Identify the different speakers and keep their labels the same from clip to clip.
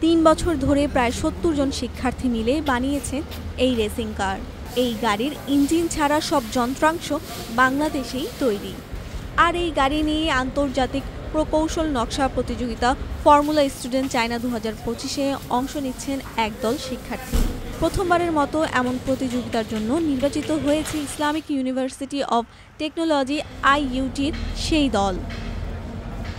Speaker 1: ৩ বছর ধরে প্রায় ৭০ জন শিক্ষার্থী মিলে বানিয়েছেন এই রেসিং কার। এই গাড়ির ইঞ্জিন ছাড়া সব যন্ত্রাংশ বাংলাদেশেই তৈরি। আর এই গাড়ি নিয়ে আন্তর্জাতিক প্রকৌশল নকশা প্রতিযোগিতা ফর্মুলা স্টুডেন্ট চায়না ২০২৫-এ অংশ নিচ্ছেন একদল শিক্ষার্থী। প্রথমবারের মতো এমন প্রতিযোগিতার জন্য নির্বাচিত হয়েছে ইসলামিক ইউনিভার্সিটি অব টেকনোলজি IUTর সেই দল।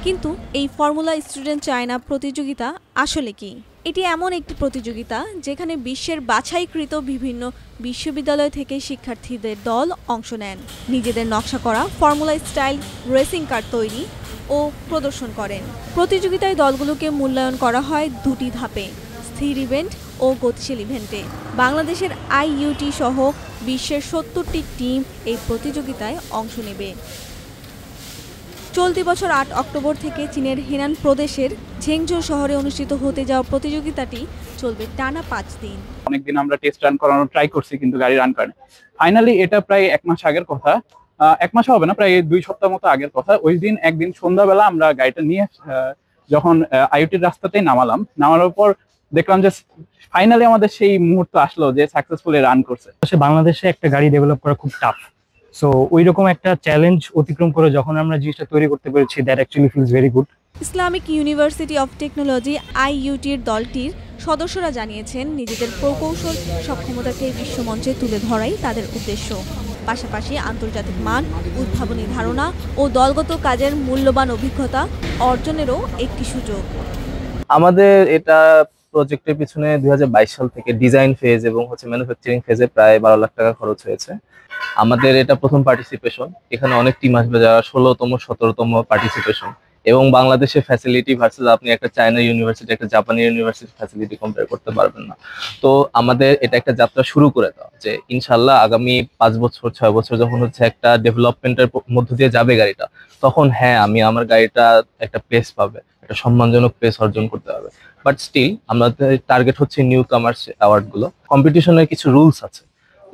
Speaker 1: কিন্তু এই ফর্মুলা স্টুডেন্ট চায়না প্রতিযোগিতা আসলে কি? এটি এমন একটি প্রতিযোগিতা যেখানে বিশ্বের বাছাইকৃত বিভিন্ন বিশ্ববিদ্যালয় থেকে শিক্ষার্থীদের দল অংশ নেন, নিজেদের নকশা করা ফর্মুলা স্টাইল রেসিং কার তৈরি ও প্রদর্শন করেন। প্রতিযোগিতায় দলগুলোকে মূল্যায়ন করা হয় দুটি ধাপে, স্থির ইভেন্ট ও গতিশীল ইভেন্টে। বাংলাদেশের IUT সহ বিশ্বের ৭০টি টিম এই প্রতিযোগিতায় অংশ নেবে। চলতি বছর ৮ অক্টোবর থেকে চীনের হেনান প্রদেশের ঝেংঝৌ শহরে অনুষ্ঠিত হতে যাওয়া প্রতিযোগিতাটি চলবে টানা ৫ দিন।
Speaker 2: অনেকদিন আমরা টেস্ট রান করানোর ট্রাই করছি, কিন্তু গাড়ি রান করে। ফাইনালি এটা প্রায় ১ মাস আগের কথা, ১ মাস হবে না, প্রায় ২ সপ্তাহ মতো আগের কথা। ওই দিন একদিন সন্ধ্যাবেলা আমরা গাড়িটা নিয়ে যখন IUTর রাস্তাতেই নামানোর পর দেখলাম যে ফাইনালি আমাদের সেই মুহূর্ত আসলো যে সাকসেসফুলি রান করছে।
Speaker 3: বাংলাদেশে একটা গাড়ি ডেভেলপ করা খুব টাফ, সো ওই রকম একটা চ্যালেঞ্জ অতিক্রম করে যখন আমরা জিনিসটা তৈরি করতে পেরেছি, that actually feels very good.
Speaker 1: Islamic university of technology IUTর দলটির সদস্যরা জানিয়েছেন, নিজেদের প্রকৌশল সক্ষমতাকে বিশ্বমঞ্চে তুলে ধরাই তাদের উদ্দেশ্য। পাশাপাশি আন্তর্জাতিক মান, উদ্ভাবনী ধারণা ও দলগত কাজের মূল্যবান অভিজ্ঞতা অর্জনেরও একটি সুযোগ।
Speaker 4: আমাদের এটা প্রজেক্টের পিছনে ২০২২ সাল থেকে ডিজাইন ফেজ এবং ম্যানুফ্যাকচারিং ফেজে প্রায় ১২ লাখ টাকা খরচ হয়েছে। আমাদের এটা প্রথম পার্টিসিপেশন। এখানে অনেক টিম আসবে যারা ১৬তম ১৭তম পার্টিসিপেশন, এবং বাংলাদেশের ফ্যাসিলিটি ভার্সেস আপনি একটা চায়না ইউনিভার্সিটি, একটা জাপানি ইউনিভার্সিটি ফ্যাসিলিটি কম্পেয়ার করতে পারবেন না। তো আমাদের এটা একটা যাত্রা শুরু করে দেওয়া, যে ইনশাল্লাহ আগামী ৫ বছর ৬ বছর যখন একটা ডেভেলপমেন্টের মধ্য দিয়ে যাবে গাড়িটা, তখন হ্যাঁ আমার গাড়িটা একটা প্লেস পাবে, একটা সম্মানজনক প্লেস অর্জন করতে হবে। বাট স্টিল আমাদের টার্গেট হচ্ছে নিউ কামার্স অ্যাওয়ার্ড গুলো। কম্পিটিশনের কিছু রুলস আছে,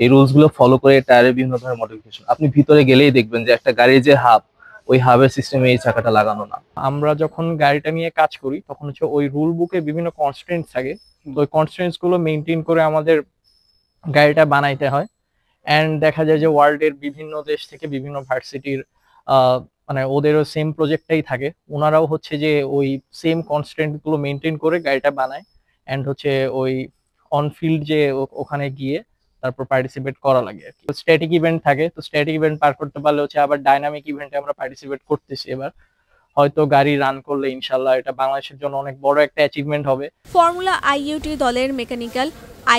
Speaker 4: এই রুলস গুলো ফলো করে টায়ারের বিভিন্ন ধরনের মডিফিকেশন। আপনি ভিতরে গেলেই দেখবেন যে একটা গাড়ির যে হাব, ওই হাবের সিস্টেমে এই চাকাটা লাগানো না।
Speaker 3: আমরা যখন গাড়িটা নিয়ে কাজ করি তখন ওই রুল বুকে বিভিন্ন কনস্ট্রেন্টস থাকে, তো ওই কনস্ট্রেন্টস গুলো মেনটেন করে আমাদের গাড়িটা বানাইতে হয়। অ্যান্ড দেখা যায় যে ওয়ার্ল্ডের বিভিন্ন দেশ থেকে বিভিন্ন ভার্সিটির ওদেরও সেম প্রজেক্টটাই থাকে, ওনারাও যে ওই সেম কনস্ট্রেন্ট গুলো মেনটেন করে গাড়িটা বানায়। অ্যান্ড ওই অনফিল্ড যে ওখানে গিয়ে তারপর পার্টিসিপেট করা লাগে আর কি। স্ট্যাটিক ইভেন্ট থাকে, তো স্ট্যাটিক ইভেন্ট পার করতে পারলে আবার ডাইনামিক ইভেন্টে আমরা পার্টিসিপেট করতেছি। এবার হয়তো গাড়ি রান করলে ইনশাল্লাহ এটা বাংলাদেশের জন্য অনেক বড় একটা অ্যাচিভমেন্ট হবে।
Speaker 1: ফর্মুলা IUT দলের mechanical,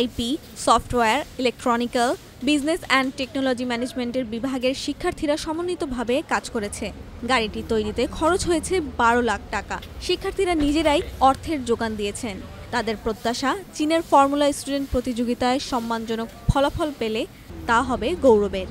Speaker 1: IP, software, electronical, business and technology ম্যানেজমেন্টের বিভাগের শিক্ষার্থীরা সমন্বিতভাবে কাজ করেছে। গাড়িটি তৈরিতে খরচ হয়েছে ১২ লাখ টাকা। শিক্ষার্থীরা নিজেরাই অর্থের যোগান দিয়েছেন। তাদের প্রত্যাশা, চীনের ফর্মুলা স্টুডেন্ট প্রতিযোগিতায় সম্মানজনক ফলাফল পেলে তা হবে গৌরবের।